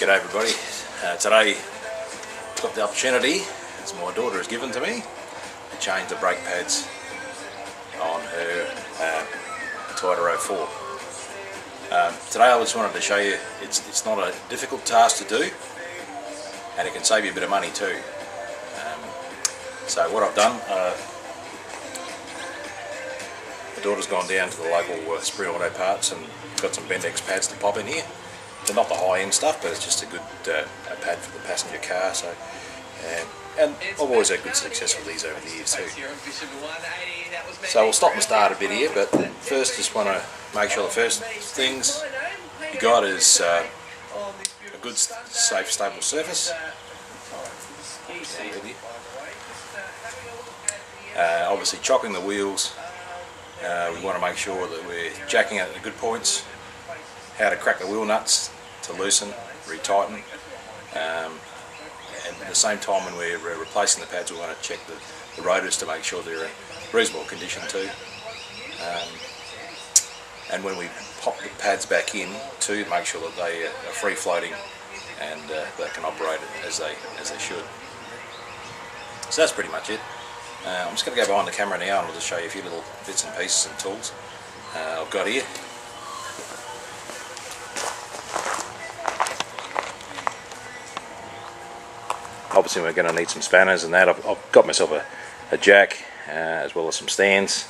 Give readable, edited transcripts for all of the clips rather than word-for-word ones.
G'day everybody. Today I've got the opportunity, as my daughter has given to me, to change the brake pads on her Toyota RAV4. Today I just wanted to show you it's not a difficult task to do, and it can save you a bit of money too. So what I've done, the daughter's gone down to the local Spring Auto Parts and got some Bendex pads to pop in here. They're not the high-end stuff, but it's just a good a pad for the passenger car. So, and I've always had good success with these over the years too. So we'll stop and start a bit here, but first just want to make sure the first things you got is a good, safe, stable surface. Obviously chocking the wheels, we want to make sure that we're jacking it at the good points. How to crack the wheel nuts to loosen, retighten, and at the same time when we're replacing the pads we want to check the rotors to make sure they're in reasonable condition too. And when we pop the pads back in too, make sure that they are free floating and they can operate as they should. So that's pretty much it. I'm just going to go behind the camera now and I'll just show you a few little bits and pieces and tools I've got here. Obviously we're going to need some spanners and that. I've got myself a jack as well as some stands,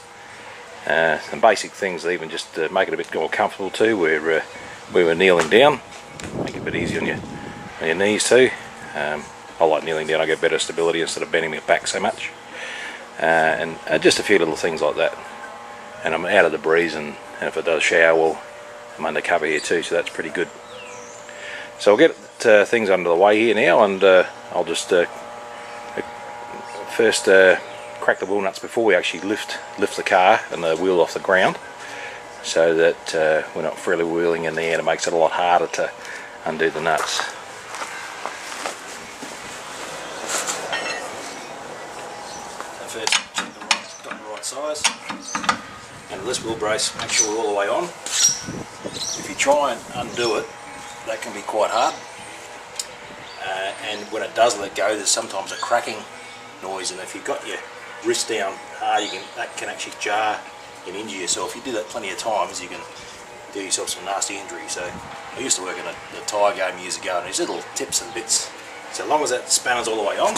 some basic things even just to make it a bit more comfortable too, where we were kneeling down, make it a bit easy on your knees too. I like kneeling down, I get better stability instead of bending my back so much, and just a few little things like that. And I'm out of the breeze, and if it does shower, well, I'm under cover here too, so that's pretty good. So I'll get things under the way here now, and I'll just first crack the wheel nuts before we actually lift the car and the wheel off the ground, so that we're not freely wheeling in the air. It makes it a lot harder to undo the nuts. So first check got the right size, and this wheel brace, make sure we're all the way on. If you try and undo it, that can be quite hard. And when it does let go, there's sometimes a cracking noise, and if you've got your wrist down hard, that can actually jar and injure you. So if you do that plenty of times, you can do yourself some nasty injury. So I used to work in the tyre game years ago, and there's little tips and bits. So as long as that spanner's all the way on,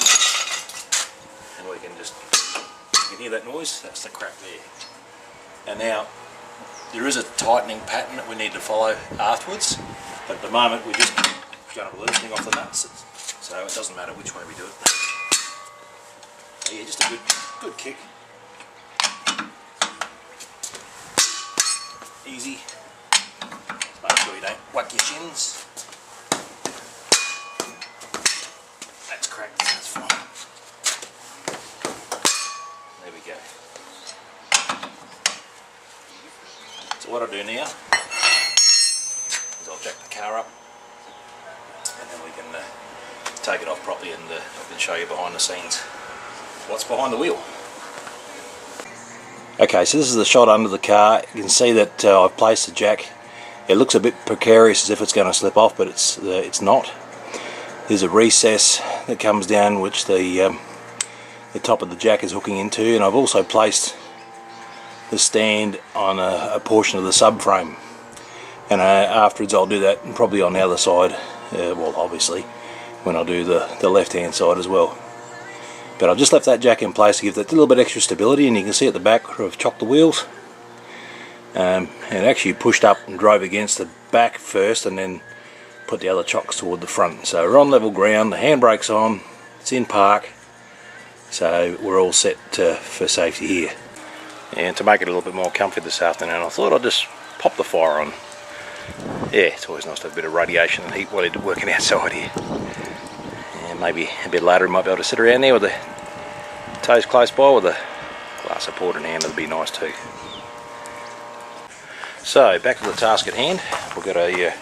and we can just, you can hear that noise, that's the crack there. And now, there is a tightening pattern that we need to follow afterwards, but at the moment we're just going to be loosening off the nuts, so it doesn't matter which way we do it. So yeah, just a good kick. Easy. Make sure you don't whack your shins. That's cracked, that's fine. There we go. So what I'll do now is I'll jack the car up, and then we can take it off properly, and I can show you behind the scenes what's behind the wheel. Okay, so this is the shot under the car. You can see that I've placed the jack. It looks a bit precarious as if it's going to slip off, but it's not. There's a recess that comes down which the top of the jack is hooking into, and I've also placed the stand on a portion of the subframe, and afterwards I'll do that probably on the other side, well obviously when I do the left hand side as well. But I've just left that jack in place to give that a little bit extra stability, and you can see at the back where I've chopped the wheels, and actually pushed up and drove against the back first and then put the other chocks toward the front. So we're on level ground, the handbrake's on, it's in park, so we're all set for safety here. And to make it a little bit more comfy this afternoon, I thought I'd just pop the fire on. Yeah, it's always nice to have a bit of radiation and heat while you're working outside here. And maybe a bit later we might be able to sit around there with the toes close by with a glass of port in hand. That'd be nice too. So back to the task at hand. We've got to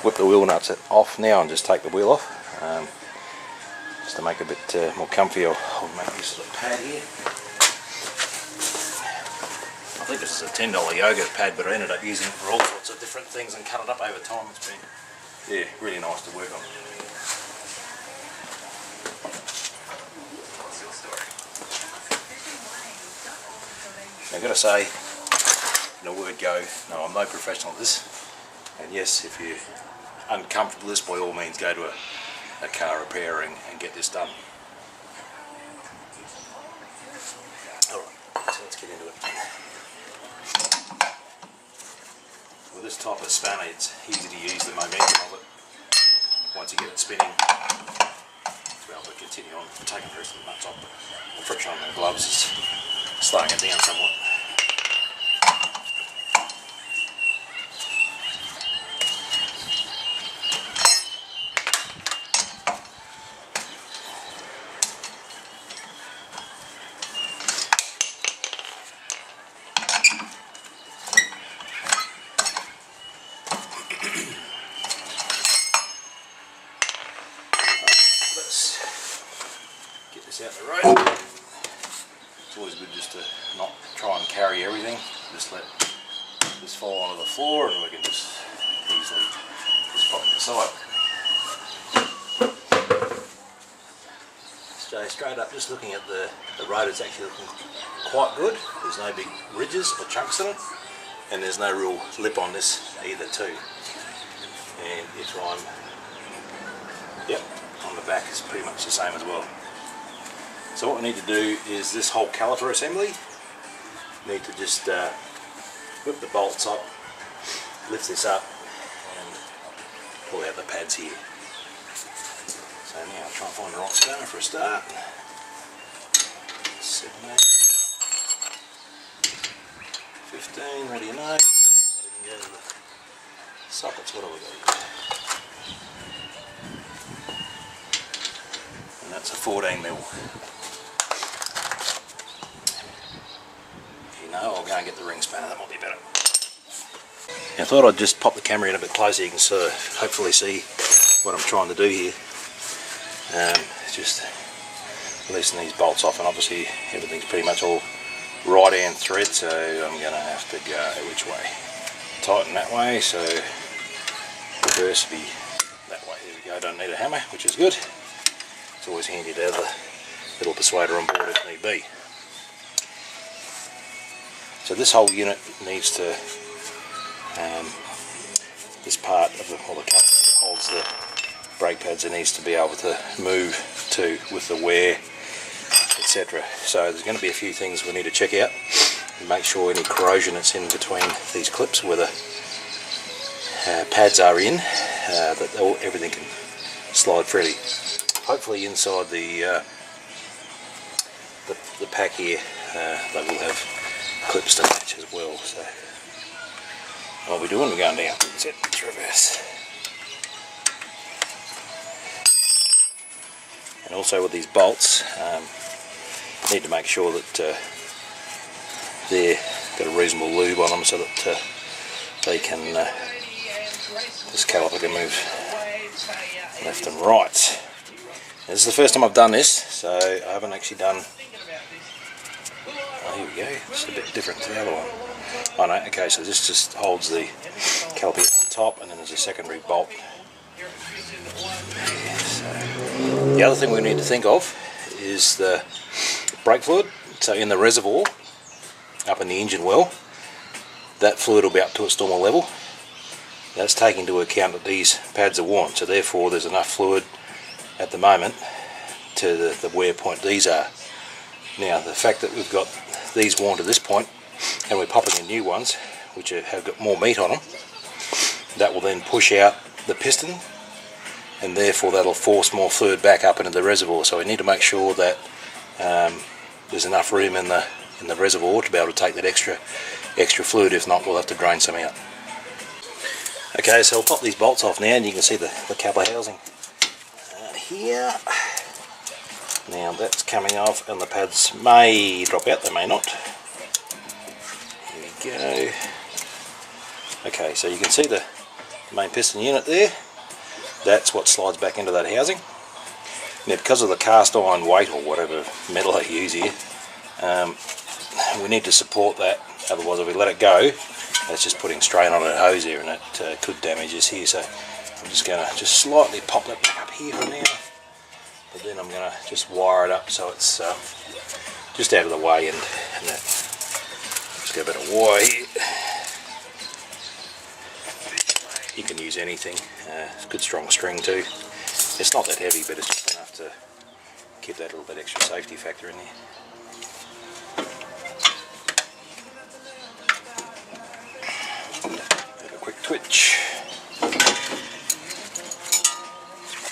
whip the wheel nuts off now and just take the wheel off. Just to make it a bit more comfy, I'll make use of a pad here. I think this is a $10 yogurt pad, but I ended up using it for all sorts of different things and cut it up over time. It's been yeah, really nice to work on. I've got to say, in a word go, no, I'm no professional at this, and yes, if you're uncomfortable with this, by all means go to a car repair and get this done. Alright, so let's get into it. With this type of spanner, it's easy to use the momentum of it. Once you get it spinning, to be able to continue on taking the rest of the nuts off. The friction on the gloves is slowing it down somewhat. Out the road. It's always good just to not try and carry everything, just let this fall onto the floor and we can just easily just pop it aside. So straight up, just looking at the road, it's actually looking quite good. There's no big ridges or chunks in it, and there's no real lip on this either too. And if I'm, yep, on the back is pretty much the same as well. So what we need to do is this whole caliper assembly, need to just whip the bolts up, lift this up and pull out the pads here. So now I'll try and find the right spanner for a start. 7, 8, 15, what do you know? We can go to the sockets, what do we got? And that's a 14mm. I'll go and get the ring spanner, that might be better. I thought I'd just pop the camera in a bit closer, you can sort of hopefully see what I'm trying to do here. Just loosen these bolts off, and obviously everything's pretty much all right hand thread, so I'm going to have to go which way? Tighten that way, so reverse be that way. There we go, don't need a hammer, which is good. It's always handy to have a little persuader on board if need be. So this whole unit needs to, this part of the caliper that holds the brake pads, it needs to be able to move to with the wear, etc. So there's going to be a few things we need to check out and make sure any corrosion that's in between these clips where the pads are in, that everything can slide freely. Hopefully inside the pack here they will have clips to match as well. So what we're doing, we're going down. That's it, it's reverse. And also with these bolts, need to make sure that they've got a reasonable lube on them so that they can, this caliper can move left and right. This is the first time I've done this, so I haven't actually done. Oh, here we go, it's a bit different to the other one. Oh no, okay, so this just holds the caliper on top and then there's a secondary bolt. So, the other thing we need to think of is the brake fluid. So in the reservoir, up in the engine well, that fluid will be up to its normal level. That's taking into account that these pads are worn, so therefore there's enough fluid at the moment to the wear point these are. Now the fact that we've got these worn to this point and we're popping in new ones which have got more meat on them, that will then push out the piston and therefore that'll force more fluid back up into the reservoir. So we need to make sure that there's enough room in the reservoir to be able to take that extra fluid. If not, we'll have to drain some out. Okay, so I'll pop these bolts off now and you can see the caliper housing here. Now that's coming off and the pads may drop out, they may not. Here we go. Okay, so you can see the main piston unit there. That's what slides back into that housing. Now because of the cast iron weight or whatever metal they use here, we need to support that, otherwise if we let it go, it's just putting strain on a hose here and it could damage us here. So I'm just going to just slightly pop that back up here for now, but then I'm going to just wire it up so it's just out of the way, and that. Just get a bit of wire here. You can use anything. It's good strong string too. It's not that heavy, but it's just enough to keep that little bit extra safety factor in there. A quick twitch. Put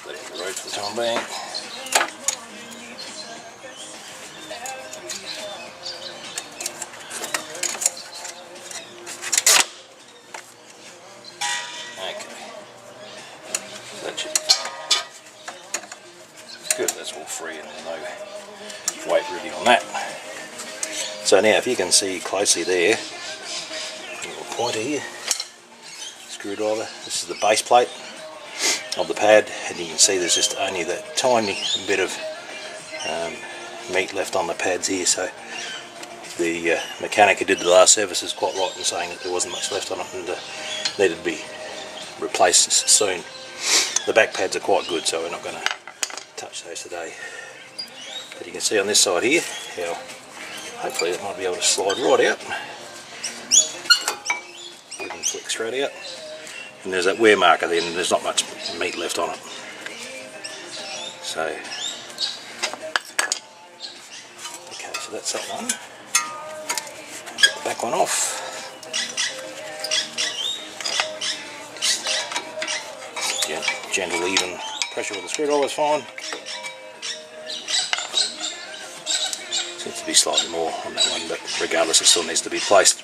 that in the road for the time being. Good, that's all free and no weight really on that. So now if you can see closely there, a little pointer here, screwdriver, this is the base plate of the pad, and you can see there's just only that tiny bit of meat left on the pads here, so the mechanic who did the last service is quite right in saying that there wasn't much left on it and needed to be replaced soon. The back pads are quite good, so we're not going to touch those today. But you can see on this side here how hopefully it might be able to slide right out. Even flick straight out. And there's that wear marker there, and there's not much meat left on it. So, okay, so that's that one. Get the back one off. Gentle, even pressure with the screwdriver is fine. Seems to be slightly more on that one, but regardless, it still needs to be replaced.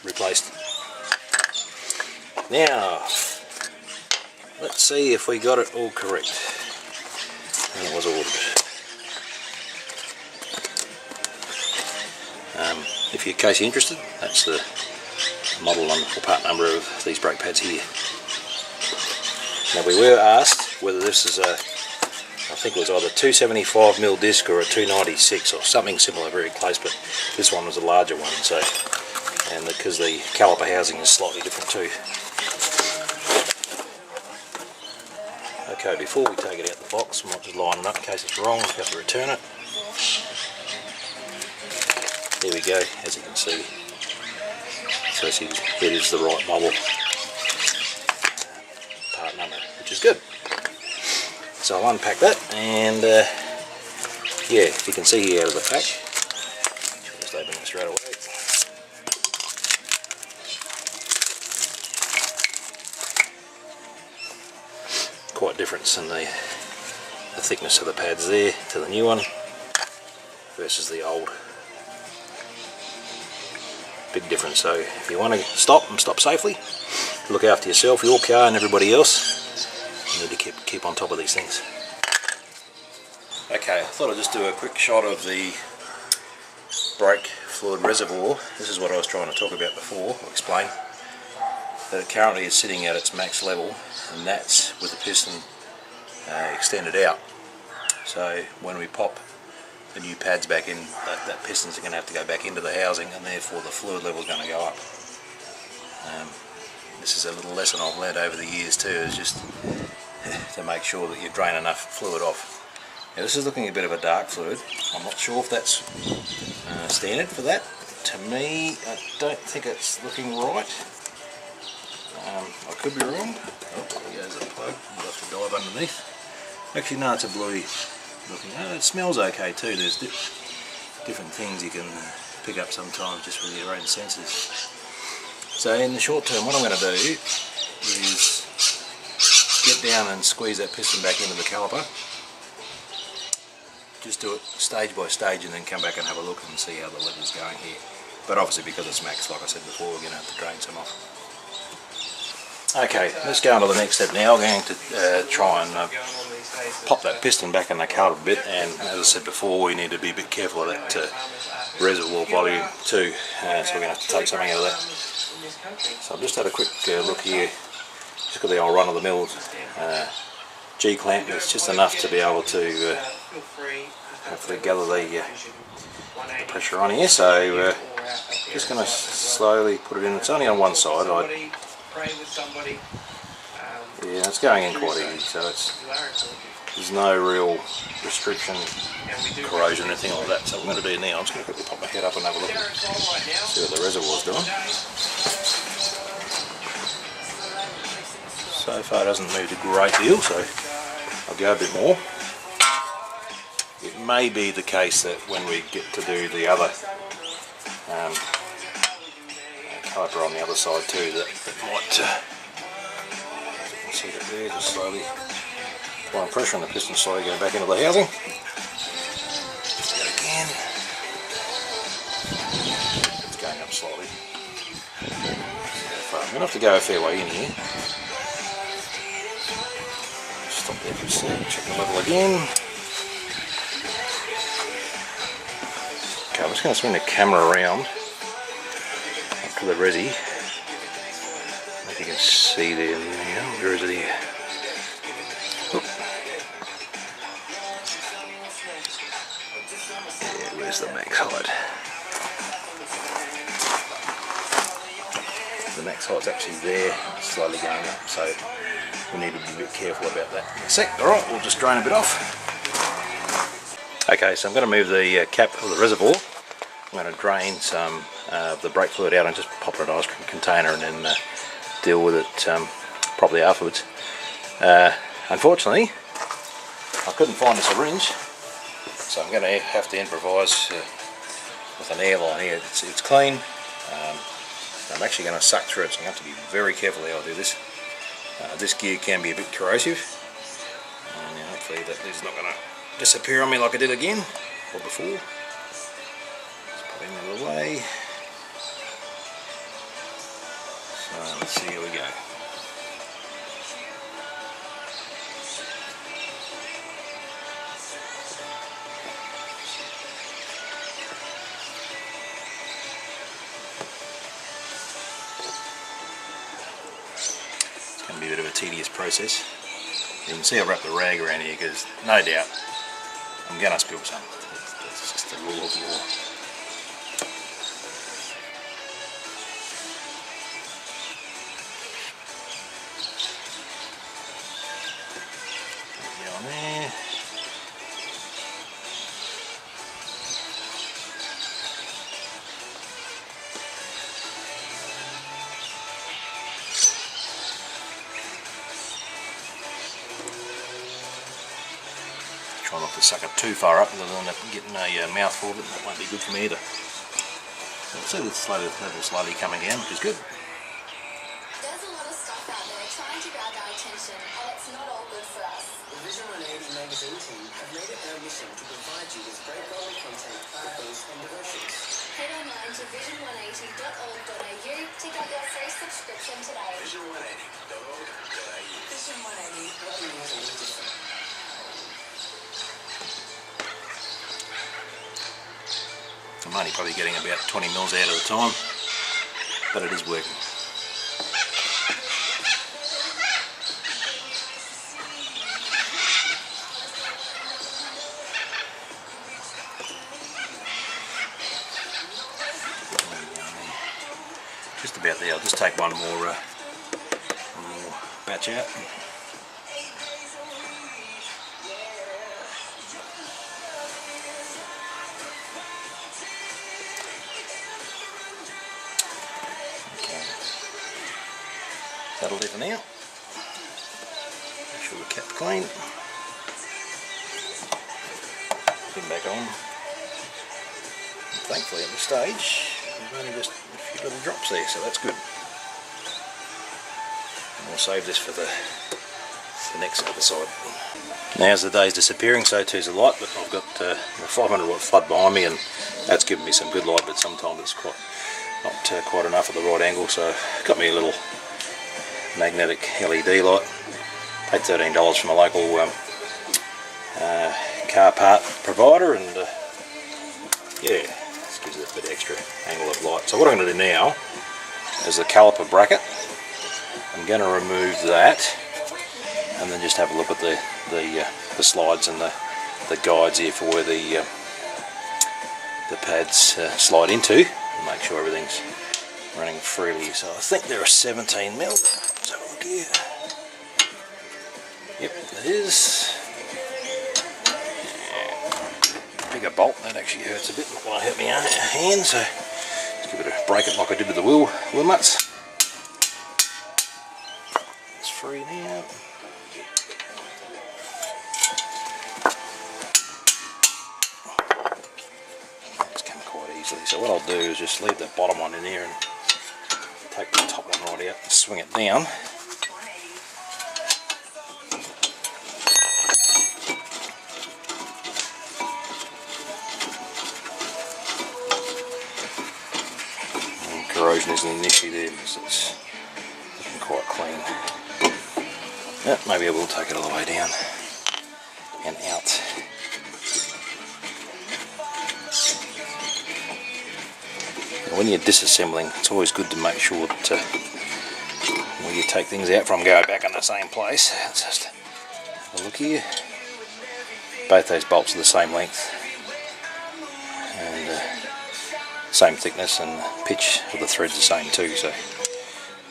Now, let's see if we got it all correct. And it was ordered. If you're in case you're interested, that's the model or part number of these brake pads here. Now we were asked whether this is a, I think it was either 275mm disc or a 296 or something similar, very close, but this one was a larger one, so, and because the caliper housing is slightly different too. Okay, before we take it out the box, we might just line it up in case it's wrong, we have to return it. There we go, as you can see. So it is the right model. Part number, which is good. So I'll unpack that, and yeah, if you can see here out of the pack, just open it straight away. Quite difference in the thickness of the pads there to the new one versus the old. Big difference. So if you want to stop and stop safely, look after yourself, your car and everybody else, you need to keep on top of these things. Okay, I thought I'd just do a quick shot of the brake fluid reservoir. This is what I was trying to talk about before, or explain. That it currently is sitting at its max level, and that's with the piston extended out. So when we pop the new pads back in, that pistons are going to have to go back into the housing, and therefore the fluid level is going to go up. This is a little lesson I've learned over the years too, is just to make sure that you drain enough fluid off. Now this is looking a bit of a dark fluid. I'm not sure if that's standard for that. To me, I don't think it's looking right. I could be wrong. Oh, there goes the plug. I'll have to dive underneath. Actually no, it's a bluey looking. Oh, it smells okay too. There's different things you can pick up sometimes just with your own senses. So in the short term, what I'm going to do is get down and squeeze that piston back into the caliper. Just do it stage by stage and then come back and have a look and see how the level's going here. But obviously because it's max, like I said before, we're going to have to drain some off. Okay, let's go on to the next step now. We're going to try and pop that piston back in the caliper a bit, and as I said before, we need to be a bit careful of that reservoir volume too, so we're going to have to take something out of that. So I've just had a quick look here. Just got the old run-of-the-mill G-clamp. It's just enough to be able to hopefully gather the pressure on here. So just going to slowly put it in. It's only on one side. Yeah, Yeah, it's going in quite easy, so there's no real restriction, corrosion, anything like that. So what I'm going to do now, I'm just going to quickly pop my head up and have a look and see what the reservoir's doing. So far it hasn't moved a great deal, so I'll go a bit more. It may be the case that when we get to do the other caliper on the other side too, that it might, see that there, just slowly applying pressure on the piston, slowly go back into the housing. Do that again. It's going up slightly. So I'm going to have to go a fair way in here. Stop there for a sec, check the level again. Okay, I'm just going to swing the camera around up to the resi. If you can see there now. Where is it here? Oop. Yeah, where's the max height? The max height's actually there, slowly going up, so we need to be a bit careful about that. In a sec. Alright, we'll just drain a bit off. Okay, so I'm going to move the cap of the reservoir. I'm going to drain some of the brake fluid out and just pop it in an ice cream container and then deal with it properly afterwards. Unfortunately, I couldn't find a syringe, so I'm going to have to improvise with an airline here. It's clean. I'm actually going to suck through it, so I'm going to have to be very careful how I do this. This gear can be a bit corrosive, and hopefully that is not going to disappear on me like I did again or before. Let's put him out of the way. So let's see how we go. It's going to be a bit of a tedious process. You can see I wrapped the rag around here because no doubt I'm going to spill some. It's just the rule of law. Get on there. Try not to suck it too far up, because I don't end up getting a mouthful of it, and that won't be good for me either. So we'll see the level slowly coming down, which is good. There's a lot of stuff out there trying to grab our attention, and it's not all good for us. The Vision 180 magazine team have made it their mission to provide you with great quality content, articles and devotions. Head online to vision180.org.au to get your free subscription today. Vision180.org.au. Vision 180, helping you to live different. I'm only probably getting about 20 mils out at a time, but it is working. Just about there. I'll just take one more batch out. That'll do for now. Make sure we're kept clean. Put him back on. And thankfully at this stage, there's only just a few little drops there, so that's good. And we'll save this for the next other side. Now as the day's disappearing, so too's the light, but I've got the 500 watt flood behind me, and that's given me some good light, but sometimes it's not quite enough at the right angle, so got me a little magnetic LED light. Paid $13 from a local car part provider, and yeah, this gives it a bit extra angle of light. So what I'm going to do now is the caliper bracket. I'm going to remove that and then just have a look at the slides and the guides here for where the pads slide into, and make sure everything's running freely. So I think there are 17 mil. Let's have a look here. it is. Bigger bolt, that actually hurts a bit, not going to hurt my hand, so let's give it a break it like I did with the wheel nuts. It's free now. It's come quite easily, so what I'll do is just leave the bottom one in there and take the top one right out and swing it down. Corrosion isn't an issue there because it's looking quite clean. Yeah, maybe I will take it all the way down and out. And when you're disassembling, it's always good to make sure that when you take things out from, go back in the same place. Let's just have a look here. Both those bolts are the same length and same thickness, and pitch of the thread's the same too, so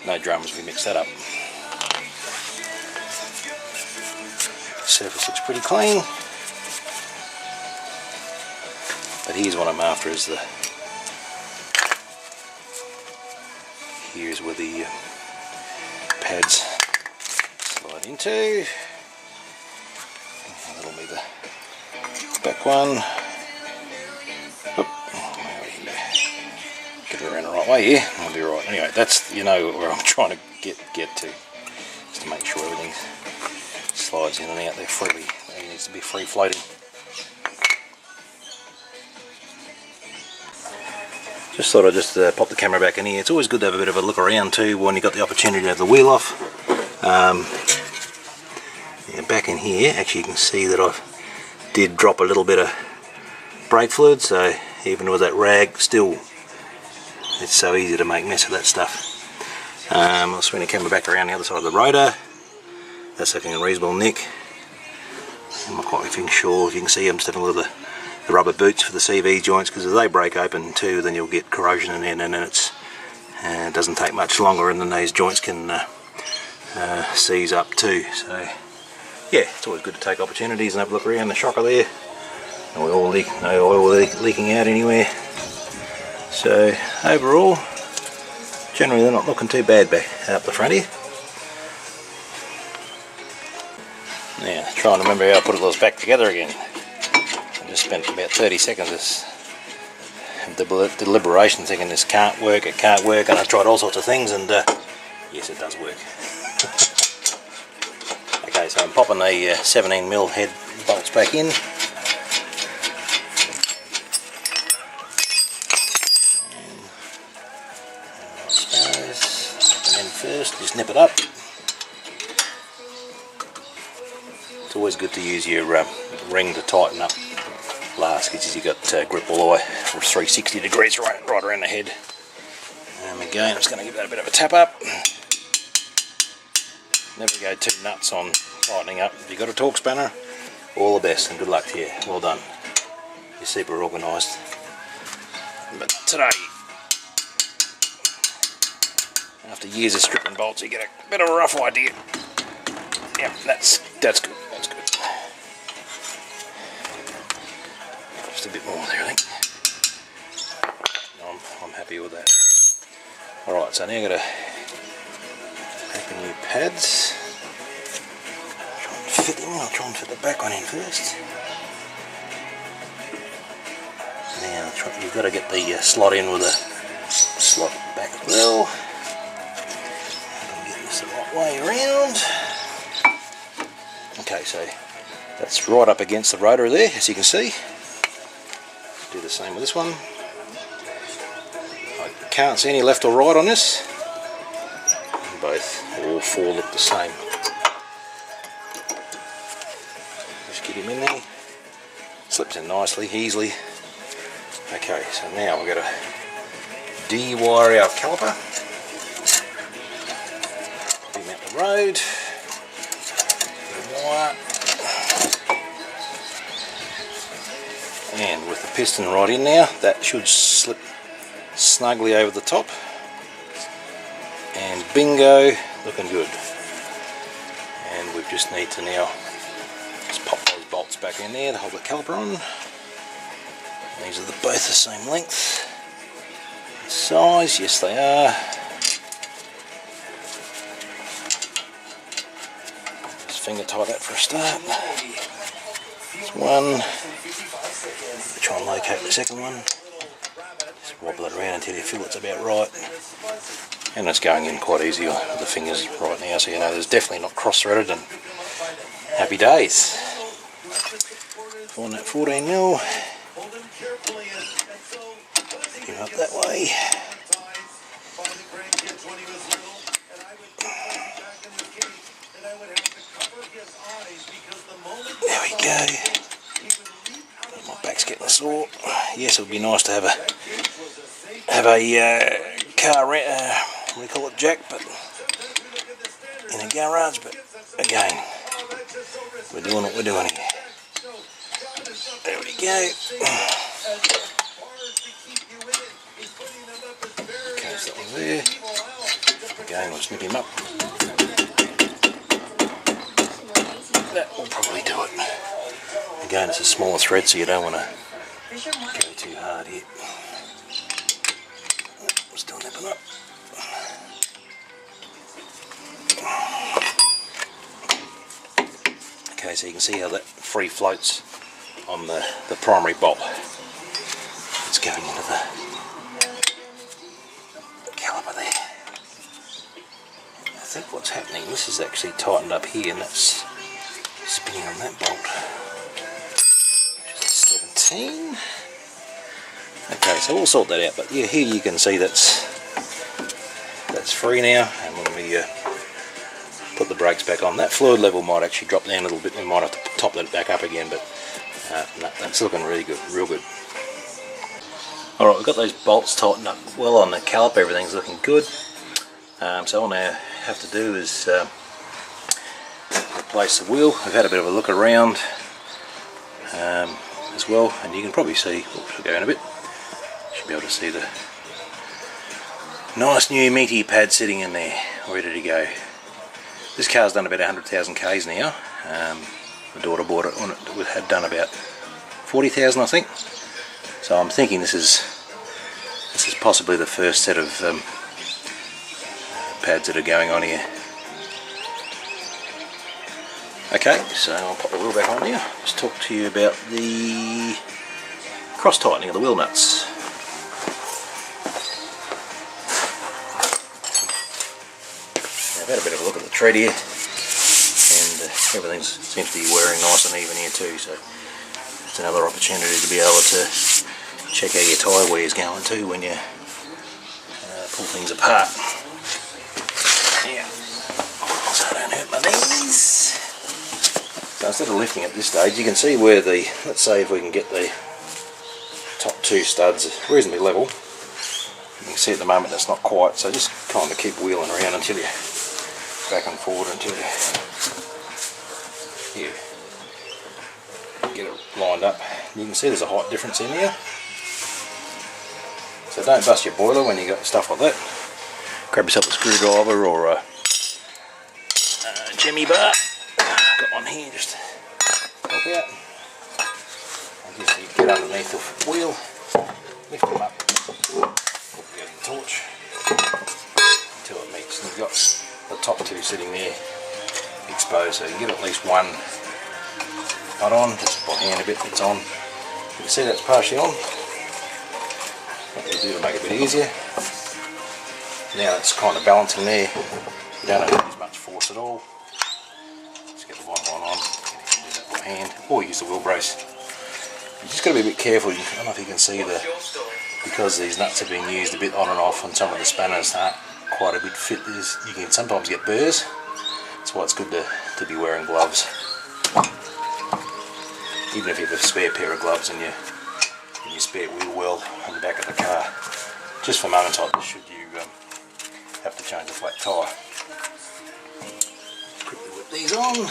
no dramas if we mix that up. Surface looks pretty clean, but here's what I'm after, is the here's where the pads slide into. That'll be the back one. Get it around the right way here, I'll be right. Anyway, that's, you know, where I'm trying to get to, just to make sure everything slides in and out there freely. It needs to be free floating. Just thought I'd just pop the camera back in here. It's always good to have a bit of a look around too when you got the opportunity to have the wheel off. Yeah, back in here, actually you can see that I did drop a little bit of brake fluid, so even with that rag, still it's so easy to make mess of that stuff. I'll swing the camera back around the other side of the rotor. That's looking a reasonable nick. I'm not quite sure if you can see, I'm just having a look at the rubber boots for the CV joints, because if they break open too, then you'll get corrosion in there, and then it doesn't take much longer, and then these joints can seize up too. So yeah, it's always good to take opportunities and have a look around the shocker there. No oil leaking out anywhere. So overall, generally they're not looking too bad back up the front here. Now, trying to remember how I put those back together again. I just spent about 30 seconds of deliberation thinking this can't work, it can't work, and I tried all sorts of things, and yes, it does work. Okay, so I'm popping the 17mm head bolts back in. First, just nip it up. It's always good to use your ring to tighten up last, because you've got grip all the way for 360 degrees right around the head. And again, I'm just going to give that a bit of a tap up. Never go too nuts on tightening up. If you've got a torque spanner, all the best and good luck to you. Well done. You're super organised. But today, after years of stripping bolts, you get a bit of a rough idea. Yeah, that's good. That's good. Just a bit more there, I think. No, I'm happy with that. All right, so now I'm going to open new pads. Try and fit in. I'll try and fit the back one in first. Now you've got to get the slot in with a slot back as well. The right way around. Okay, so that's right up against the rotor there, as you can see. Do the same with this one. I can't see any left or right on this. All four look the same. Just get him in there. Slips in nicely, easily. Okay, so now we've got to de-wire our caliper. Road, wire, and with the piston right in now, that should slip snugly over the top, and bingo, looking good. And we just need to now back in there to hold the caliper on. These are both the same length. Size, yes they are. Just finger tie that for a start. There's one. Try and locate the second one. Just wobble it around until you feel it's about right. And it's going in quite easy with the fingers right now, so you know there's definitely not cross-threaded, and happy days. Find that 14mm. Pick him up that way. There we go. My back's getting sore. Yes, it would be nice to have a car what do you call it, jack, but in a garage. But again, we're doing what we're doing here. There we go. Okay, so that one there. Again, we'll snip him up. That will probably do it. Again, it's a smaller thread, so you don't want to go too hard here. Still nipping up. Okay, so you can see how that free floats on the primary bolt. It's going into the caliper there. I think what's happening, this is actually tightened up here, and that's spinning on that bolt. Which is 17. Okay, so we'll sort that out, but yeah, here you can see that's free now, and when we put the brakes back on, that fluid level might actually drop down a little bit. We might have to top that back up again, but no, that's looking really good, real good. Alright, we've got those bolts tightened up well on the caliper, everything's looking good. So all I now have to do is replace the wheel. I've had a bit of a look around as well, and you can probably see, oops, we'll go in a bit, should be able to see the nice new meaty pad sitting in there, ready to go. This car's done about 100,000 Ks now. My daughter bought it when it had done about 40,000, I think. So I'm thinking this is possibly the first set of pads that are going on here. Okay, so I'll pop the wheel back on here. Just talk to you about the cross tightening of the wheel nuts. Now, I've had a bit of a look at the tread here, and everything seems to be wearing nice and even here too, so it's another opportunity to be able to check how your tyre wear is going too when you pull things apart. Yeah, so I don't hurt my knees. So instead of lifting at this stage, you can see where let's say if we can get the top two studs reasonably level. You can see at the moment that's not quite, so just kind of keep wheeling around until you back and forward until you get it lined up. You can see there's a height difference in here. So don't bust your boiler when you got stuff like that. Grab yourself a screwdriver or a jimmy bar. Got one here just to help out. And just you get underneath the wheel, lift them up, get the torch until it meets. And you've got the top two sitting there exposed, so you can get at least one nut on, just by hand a bit, it's on. You can see that's partially on. What we'll do to make it a bit easier. Now it's kind of balancing there. You don't have to use much force at all. Just get the bottom one on. You can do that by hand, or use the wheel brace. You just got to be a bit careful. I don't know if you can see because these nuts have been used a bit on and off, and some of the spanners aren't quite a bit fit. You can sometimes get burrs. That's why it's good to be wearing gloves. Even if you have a spare pair of gloves in your spare wheel well on the back of the car, just for moments like this, should you have to change a flat tyre. Quickly whip these on.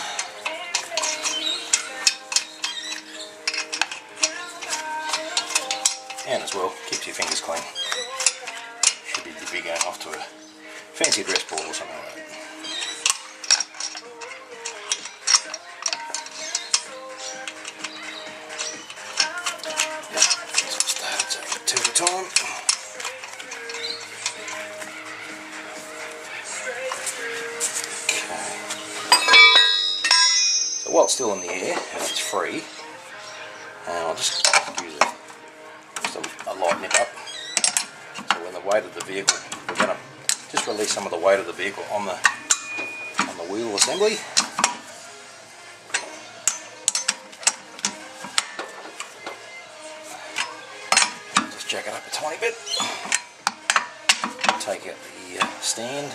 And as well, keeps your fingers clean. Should be going off to a fancy dress ball or something like that. time. So while it's still in the air and it's free, I'll just use a light nip up. So when the weight of the vehicle, we're going to just release some of the weight of the vehicle on the wheel assembly. Just jack it up a tiny bit. Take out the stand.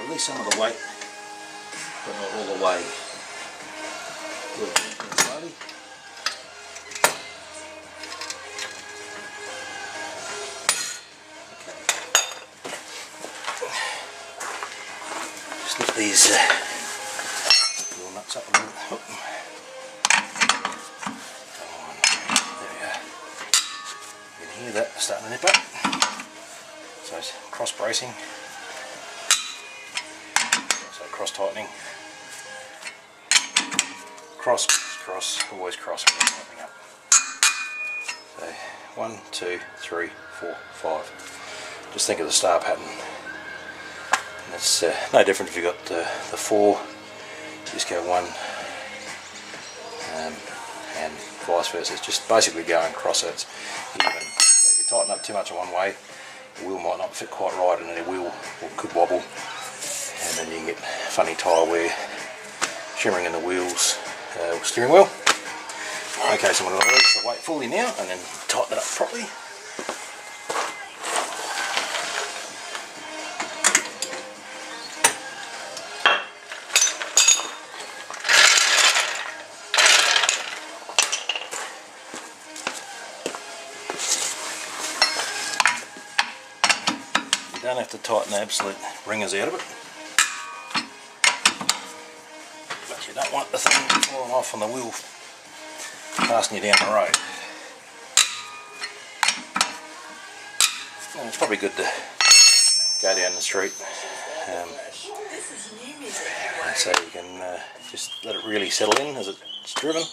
Release some of the weight, but not all the way. Good. Slowly. Just lift these little nuts up a little. Oh. Come on. There we go. You can hear that starting to nip up. So it's cross bracing. Cross tightening, cross, always cross when you're tightening up. So 1, 2, 3, 4, 5. Just think of the star pattern. And it's no different if you've got the 4. You just go 1 and vice versa. It's just basically going cross so it's even. So if you tighten up too much in one way, the wheel might not fit quite right, and then the wheel could wobble. And then you can get funny tyre wear, shimmering in the wheels, steering wheel. Okay, so I'm going to release the weight fully now and then tighten it up properly. You don't have to tighten the absolute ringers out of it. You don't want the thing falling off on the wheel passing you down the road. And it's probably good to go down the street so you can just let it really settle in as it's driven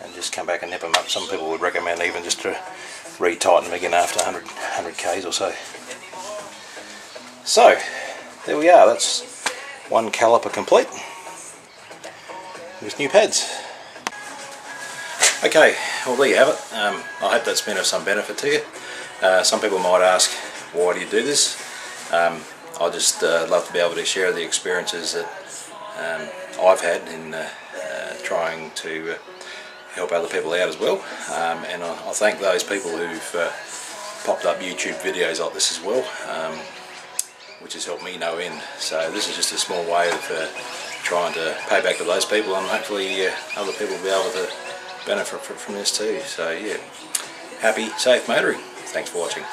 and just come back and nip them up. Some people would recommend even just to re-tighten them again after 100 k's or so. So there we are, that's one caliper complete with new pads. Okay, well there you have it. I hope that's been of some benefit to you. Some people might ask, why do you do this? I just love to be able to share the experiences that I've had in trying to help other people out as well. And I thank those people who've popped up YouTube videos like this as well, which has helped me no end. So this is just a small way of trying to pay back to those people, and hopefully other people will be able to benefit from this too. So yeah, happy, safe motoring. Thanks for watching.